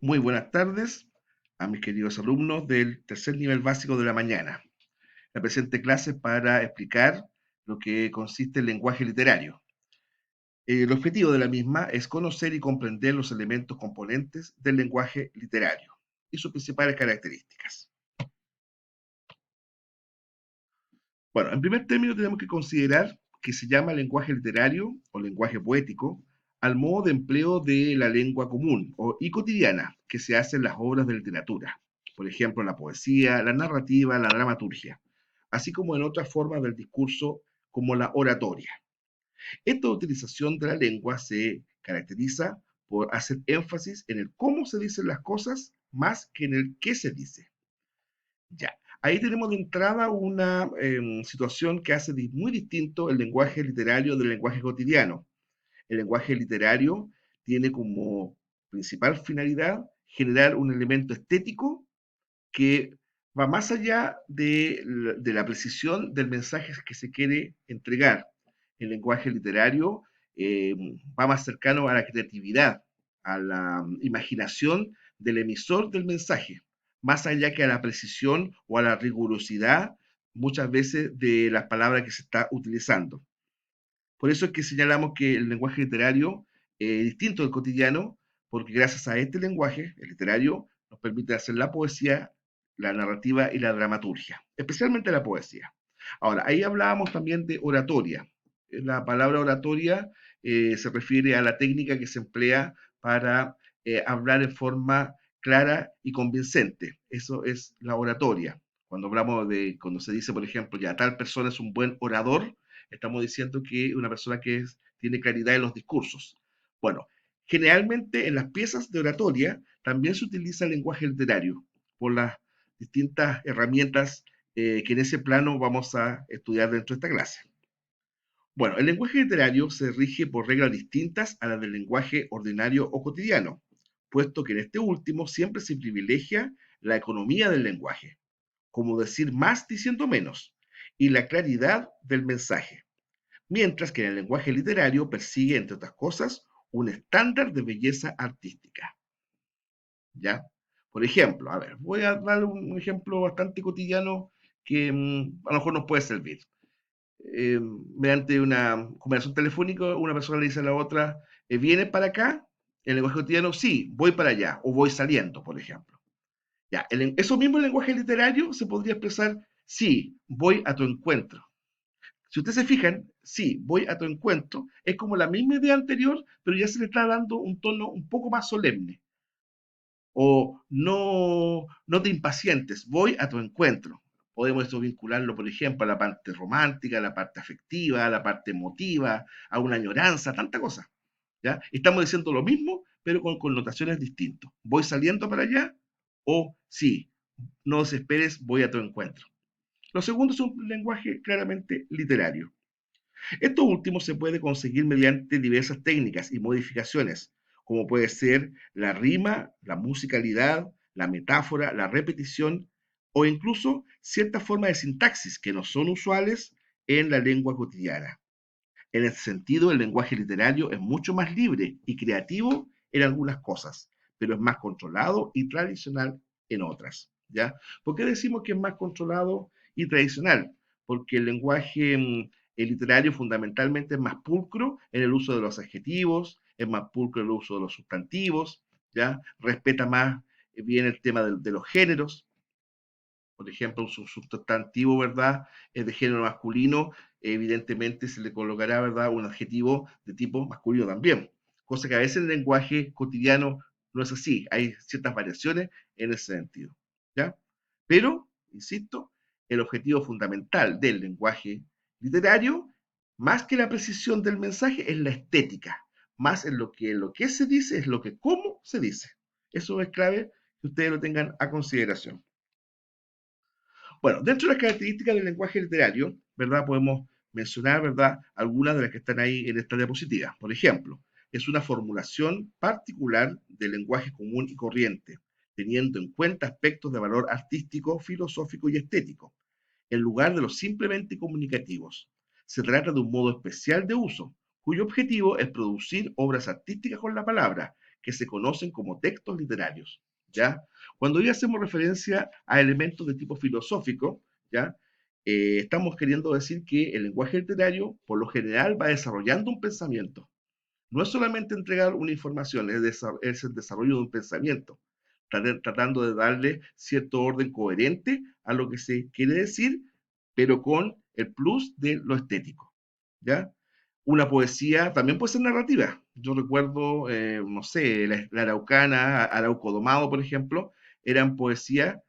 Muy buenas tardes a mis queridos alumnos del tercer nivel básico de la mañana. La presente clase es para explicar lo que consiste el lenguaje literario. El objetivo de la misma es conocer y comprender los elementos componentes del lenguaje literario y sus principales características. Bueno, en primer término tenemos que considerar que se llama lenguaje literario o lenguaje poético al modo de empleo de la lengua común y cotidiana que se hace en las obras de literatura, por ejemplo, la poesía, la narrativa, la dramaturgia, así como en otras formas del discurso como la oratoria. Esta utilización de la lengua se caracteriza por hacer énfasis en el cómo se dicen las cosas más que en el qué se dice. Ya, ahí tenemos de entrada una situación que hace muy distinto el lenguaje literario del lenguaje cotidiano. El lenguaje literario tiene como principal finalidad generar un elemento estético que va más allá de la precisión del mensaje que se quiere entregar. El lenguaje literario eh, va más cercano a la creatividad, a la imaginación del emisor del mensaje, más allá que a la precisión o a la rigurosidad muchas veces de las palabras que se está utilizando. Por eso es que señalamos que el lenguaje literario es distinto del cotidiano, porque gracias a este lenguaje, el literario, nos permite hacer la poesía, la narrativa y la dramaturgia, especialmente la poesía. Ahora, ahí hablábamos también de oratoria. La palabra oratoria se refiere a la técnica que se emplea para hablar en forma clara y convincente. Eso es la oratoria. Cuando se dice, por ejemplo, ya tal persona es un buen orador, estamos diciendo que una persona tiene claridad en los discursos. Bueno, generalmente en las piezas de oratoria también se utiliza el lenguaje literario por las distintas herramientas que en ese plano vamos a estudiar dentro de esta clase. Bueno, el lenguaje literario se rige por reglas distintas a las del lenguaje ordinario o cotidiano, puesto que en este último siempre se privilegia la economía del lenguaje, como decir más diciendo menos, y la claridad del mensaje, mientras que en el lenguaje literario persigue, entre otras cosas, un estándar de belleza artística. ¿Ya? Por ejemplo, a ver, voy a dar un ejemplo bastante cotidiano que a lo mejor nos puede servir. Mediante una conversación telefónica, una persona le dice a la otra, ¿vienes para acá? En el lenguaje cotidiano, sí, voy para allá, o voy saliendo, por ejemplo. Ya, eso mismo en lenguaje literario se podría expresar, sí, voy a tu encuentro. Si ustedes se fijan, sí, voy a tu encuentro, es como la misma idea anterior, pero ya se le está dando un tono un poco más solemne. O no, no te impacientes, voy a tu encuentro. Podemos esto vincularlo, por ejemplo, a la parte romántica, a la parte afectiva, a la parte emotiva, a una añoranza, tanta cosa. ¿Ya? Estamos diciendo lo mismo, pero con connotaciones distintas. Voy saliendo para allá o sí, no desesperes, voy a tu encuentro. Lo segundo es un lenguaje claramente literario. Esto último se puede conseguir mediante diversas técnicas y modificaciones, como puede ser la rima, la musicalidad, la metáfora, la repetición o incluso ciertas formas de sintaxis que no son usuales en la lengua cotidiana. En ese sentido, el lenguaje literario es mucho más libre y creativo en algunas cosas, pero es más controlado y tradicional en otras. ¿Ya? ¿Por qué decimos que es más controlado y tradicional? Porque el lenguaje el literario fundamentalmente es más pulcro en el uso de los adjetivos, es más pulcro en el uso de los sustantivos, ¿ya? Respeta más bien el tema de los géneros. Por ejemplo, un sustantivo, ¿verdad? Es de género masculino, evidentemente se le colocará, ¿verdad? Un adjetivo de tipo masculino también. Cosa que a veces en el lenguaje cotidiano no es así. Hay ciertas variaciones en ese sentido, ¿ya? Pero, insisto, el objetivo fundamental del lenguaje literario, más que la precisión del mensaje, es la estética. Más en lo que se dice, es lo que cómo se dice. Eso es clave que ustedes lo tengan a consideración. Bueno, dentro de las características del lenguaje literario, ¿verdad? Podemos mencionar, ¿verdad? Algunas de las que están ahí en esta diapositiva. Por ejemplo, es una formulación particular del lenguaje común y corriente, teniendo en cuenta aspectos de valor artístico, filosófico y estético, en lugar de los simplemente comunicativos. Se trata de un modo especial de uso, cuyo objetivo es producir obras artísticas con la palabra, que se conocen como textos literarios, ¿ya? Cuando hoy hacemos referencia a elementos de tipo filosófico, ¿ya? Estamos queriendo decir que el lenguaje literario, por lo general, va desarrollando un pensamiento. No es solamente entregar una información, es el desarrollo de un pensamiento, tratando de darle cierto orden coherente a lo que se quiere decir, pero con el plus de lo estético, ¿ya? Una poesía también puede ser narrativa. Yo recuerdo, no sé, la Araucana, Arauco Domado, por ejemplo, eran poesía,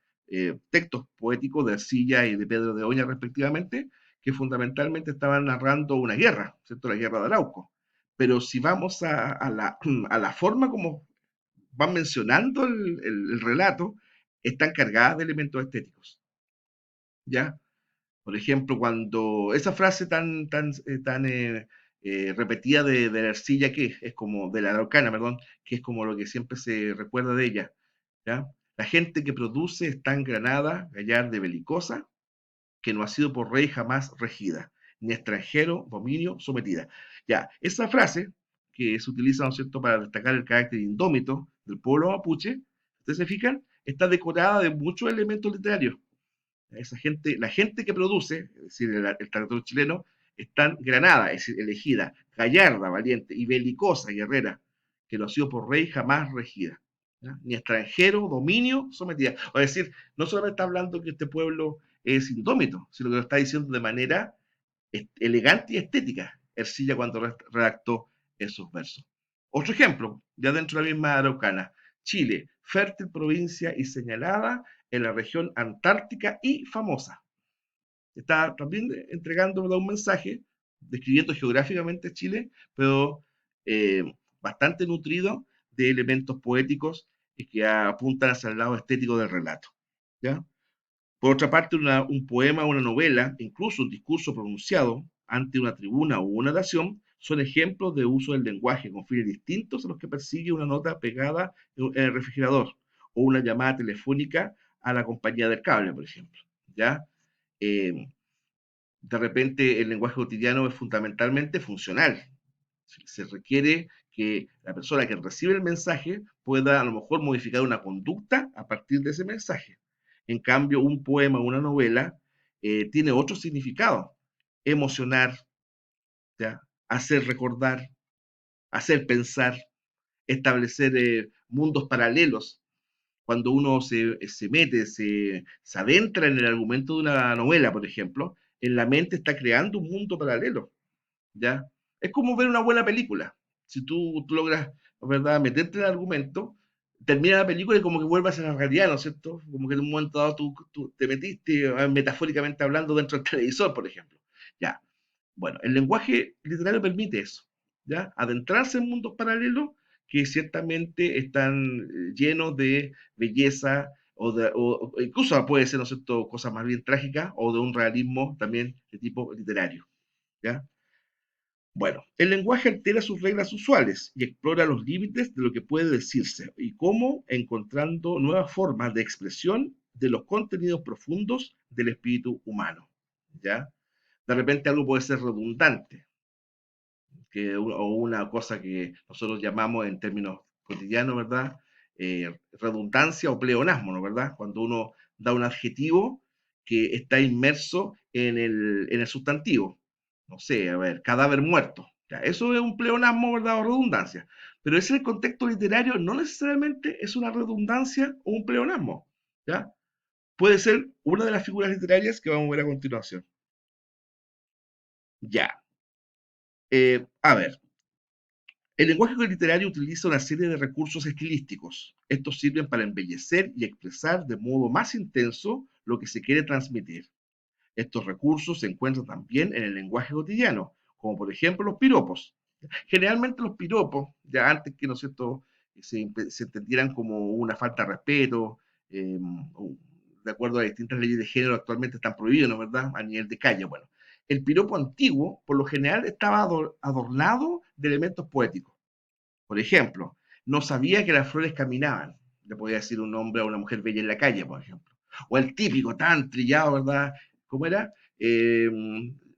textos poéticos de Ercilla y de Pedro de Oña, respectivamente, que fundamentalmente estaban narrando una guerra, ¿cierto? La guerra de Arauco. Pero si vamos a la forma como van mencionando el relato, están cargadas de elementos estéticos, ¿ya? Por ejemplo, cuando esa frase tan repetida de la arcilla, que es como, de la araucana, perdón, que es como lo que siempre se recuerda de ella, ¿ya? La gente que produce es tan granada, gallarda y belicosa, que no ha sido por rey jamás regida, ni extranjero, dominio, sometida. Ya, esa frase, que se utiliza, ¿no es cierto?, para destacar el carácter indómito del pueblo mapuche, ¿ustedes se fijan? Está decorada de muchos elementos literarios. Esa gente, la gente que produce, es decir, el traductor chileno, es tan granada, es decir, elegida, gallarda, valiente y belicosa, guerrera, que no ha sido por rey jamás regida, ¿ya? Ni extranjero, dominio, sometida. O decir, no solamente está hablando que este pueblo es indómito, sino que lo está diciendo de manera elegante y estética, Ercilla cuando redactó esos versos. Otro ejemplo, ya dentro de la misma Araucana, Chile, fértil provincia y señalada en la región antártica y famosa. Está también entregando un mensaje, describiendo geográficamente Chile, pero eh, bastante nutrido de elementos poéticos y que apuntan hacia el lado estético del relato. ¿Ya? Por otra parte, un poema, una novela, incluso un discurso pronunciado ante una tribuna o una oración, son ejemplos de uso del lenguaje con fines distintos a los que persigue una nota pegada en el refrigerador o una llamada telefónica a la compañía del cable, por ejemplo. ¿Ya? Eh, de repente, el lenguaje cotidiano es fundamentalmente funcional. Se requiere que la persona que recibe el mensaje pueda a lo mejor modificar una conducta a partir de ese mensaje. En cambio, un poema o una novela tiene otro significado: emocionar, ¿ya? Hacer recordar, hacer pensar, establecer mundos paralelos. Cuando uno se mete, se adentra en el argumento de una novela, por ejemplo, en la mente está creando un mundo paralelo, ¿ya? Es como ver una buena película. Si tú logras, ¿verdad?, meterte en el argumento, termina la película y como que vuelvas a la realidad, ¿no es cierto? Como que en un momento dado tú te metiste, metafóricamente hablando, dentro del televisor, por ejemplo. Ya, bueno, el lenguaje literario permite eso, ¿ya? Adentrarse en mundos paralelos que ciertamente están llenos de belleza o incluso puede ser, ¿no es cierto?, cosas más bien trágicas o de un realismo también de tipo literario, ¿ya? Bueno, el lenguaje altera sus reglas usuales y explora los límites de lo que puede decirse y cómo encontrando nuevas formas de expresión de los contenidos profundos del espíritu humano, ¿ya? De repente algo puede ser redundante, o una cosa que nosotros llamamos en términos cotidianos, ¿verdad? Redundancia o pleonasmo, ¿no? ¿Verdad? Cuando uno da un adjetivo que está inmerso en el sustantivo. No sé, a ver, cadáver muerto. Ya, eso es un pleonasmo, ¿verdad? O redundancia. Pero ese contexto literario no necesariamente es una redundancia o un pleonasmo. ¿Ya? Puede ser una de las figuras literarias que vamos a ver a continuación. Ya. A ver, el lenguaje literario utiliza una serie de recursos estilísticos. Estos sirven para embellecer y expresar de modo más intenso lo que se quiere transmitir. Estos recursos se encuentran también en el lenguaje cotidiano, como por ejemplo los piropos. Generalmente los piropos, ya antes que, ¿no es cierto?, se entendieran como una falta de respeto, eh, de acuerdo a distintas leyes de género, actualmente están prohibidos, ¿no es verdad?, a nivel de calle. Bueno, el piropo antiguo, por lo general, estaba adornado de elementos poéticos. Por ejemplo, no sabía que las flores caminaban. Le podía decir un hombre a una mujer bella en la calle, por ejemplo. O el típico, tan trillado, ¿verdad? ¿Cómo era?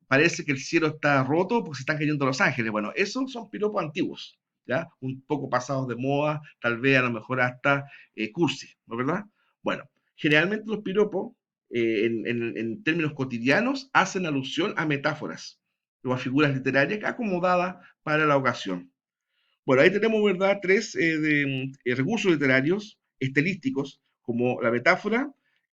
Parece que el cielo está roto porque se están cayendo los ángeles. Bueno, esos son piropos antiguos, ¿ya? Un poco pasados de moda, tal vez a lo mejor hasta cursi, ¿no es verdad? Bueno, generalmente los piropos, en términos cotidianos, hacen alusión a metáforas o a figuras literarias acomodadas para la ocasión. Bueno, ahí tenemos, ¿verdad?, tres recursos literarios estilísticos, como la metáfora,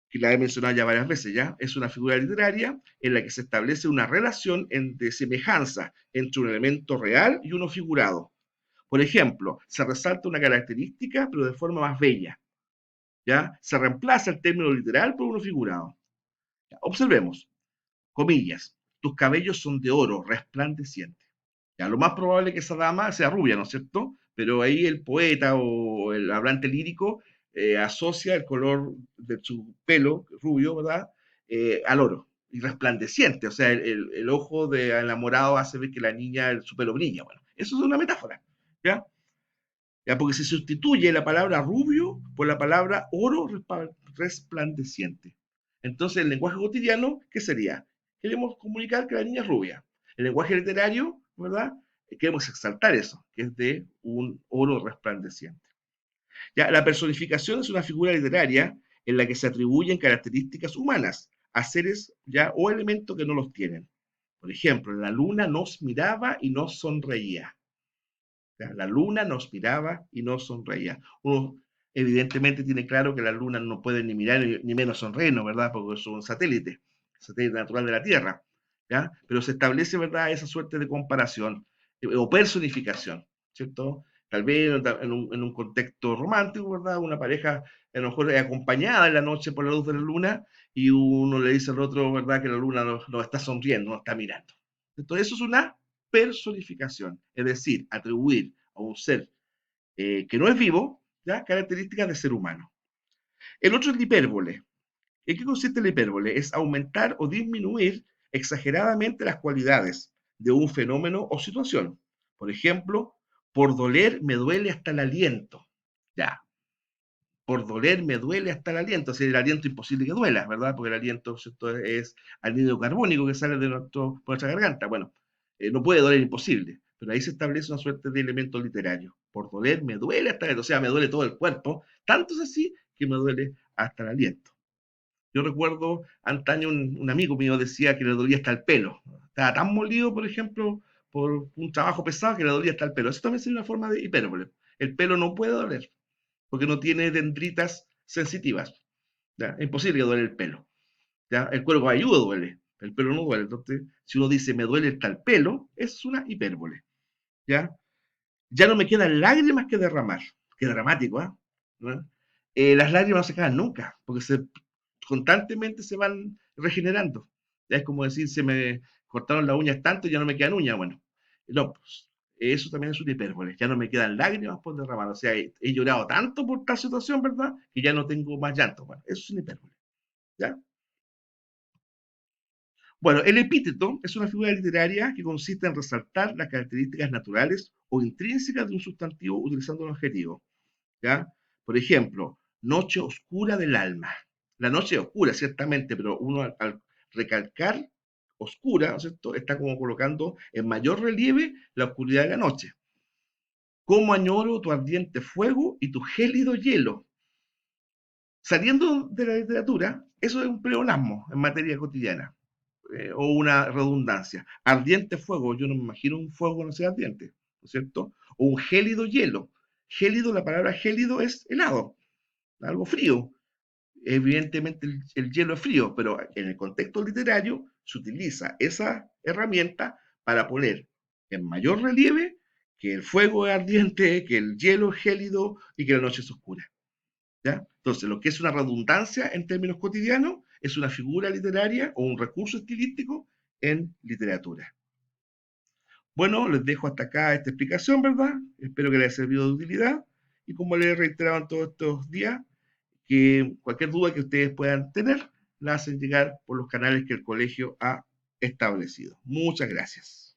que la he mencionado ya varias veces, ¿ya? Es una figura literaria en la que se establece una relación de semejanza entre un elemento real y uno figurado. Por ejemplo, se resalta una característica, pero de forma más bella, ¿ya? Se reemplaza el término literal por uno figurado. ¿Ya? Observemos, comillas, tus cabellos son de oro resplandeciente. Ya, lo más probable es que esa dama sea rubia, ¿no es cierto? Pero ahí el poeta o el hablante lírico asocia el color de su pelo rubio, ¿verdad? Al oro y resplandeciente, o sea, el ojo de enamorado hace ver que la niña, su pelo brilla. Bueno, eso es una metáfora, ¿ya? ¿Ya? Porque se sustituye la palabra rubio por la palabra oro resplandeciente. Entonces, el lenguaje cotidiano, ¿qué sería? Queremos comunicar que la niña es rubia. El lenguaje literario, ¿verdad? Queremos exaltar eso, que es de un oro resplandeciente. Ya, la personificación es una figura literaria en la que se atribuyen características humanas a seres ya o elementos que no los tienen. Por ejemplo, la luna nos miraba y nos sonreía. La luna nos miraba y nos sonreía. Uno evidentemente tiene claro que la luna no puede ni mirar ni menos sonreír, ¿no? ¿Verdad? Porque es un satélite natural de la Tierra, ¿ya? Pero se establece, ¿verdad?, esa suerte de comparación o personificación, ¿cierto? Tal vez en un contexto romántico, ¿verdad? Una pareja a lo mejor es acompañada en la noche por la luz de la luna y uno le dice al otro, ¿verdad?, que la luna nos está sonriendo, nos está mirando. Entonces eso es una personificación, es decir, atribuir a un ser que no es vivo, ¿ya?, características de ser humano. El otro es la hipérbole. ¿En qué consiste la hipérbole? Es aumentar o disminuir exageradamente las cualidades de un fenómeno o situación. Por ejemplo, por doler me duele hasta el aliento. Ya, por doler me duele hasta el aliento. O sea, el aliento imposible que duela, ¿verdad? Porque el aliento, ¿cierto?, es anhídrido carbónico que sale de por nuestra garganta. Bueno, no puede doler imposible, pero ahí se establece una suerte de elemento literario. Por doler me duele hasta el aliento, o sea, me duele todo el cuerpo, tanto es así que me duele hasta el aliento. Yo recuerdo antaño un amigo mío decía que le dolía hasta el pelo. Estaba tan molido, por ejemplo, por un trabajo pesado que le dolía hasta el pelo. Eso también sería una forma de hipérbole. El pelo no puede doler porque no tiene dendritas sensitivas. ¿Ya? Es imposible que duele el pelo. ¿Ya? El cuero cabelludo duele, el pelo no duele. Entonces, si uno dice me duele hasta el pelo, es una hipérbole. ¿Ya? Ya no me quedan lágrimas que derramar. Qué dramático, ¿eh? ¿No? Las lágrimas no se caen nunca, porque constantemente se van regenerando. Ya es como decir, se me cortaron las uñas tanto y ya no me quedan uñas. Bueno, no, pues, eso también es una hipérbole. Ya no me quedan lágrimas por derramar. O sea, he llorado tanto por tal situación, ¿verdad? Que ya no tengo más llanto. Bueno, eso es una hipérbole. ¿Ya? Bueno, el epíteto es una figura literaria que consiste en resaltar las características naturales o intrínsecas de un sustantivo utilizando un adjetivo. ¿Ya? Por ejemplo, noche oscura del alma. La noche es oscura, ciertamente, pero uno al recalcar oscura, ¿no es cierto?, está como colocando en mayor relieve la oscuridad de la noche. Cómo añoro tu ardiente fuego y tu gélido hielo. Saliendo de la literatura, eso es un pleonasmo en materia cotidiana, o una redundancia. Ardiente fuego, yo no me imagino un fuego que no sea ardiente, ¿no es cierto? O un gélido hielo. Gélido, la palabra gélido es helado, algo frío. Evidentemente el hielo es frío, pero en el contexto literario se utiliza esa herramienta para poner en mayor relieve que el fuego es ardiente, que el hielo es gélido y que la noche es oscura. ¿Ya? Entonces, lo que es una redundancia en términos cotidianos es una figura literaria o un recurso estilístico en literatura. Bueno, les dejo hasta acá esta explicación, ¿verdad? Espero que les haya servido de utilidad y como les he reiterado en todos estos días, que cualquier duda que ustedes puedan tener, la hacen llegar por los canales que el colegio ha establecido. Muchas gracias.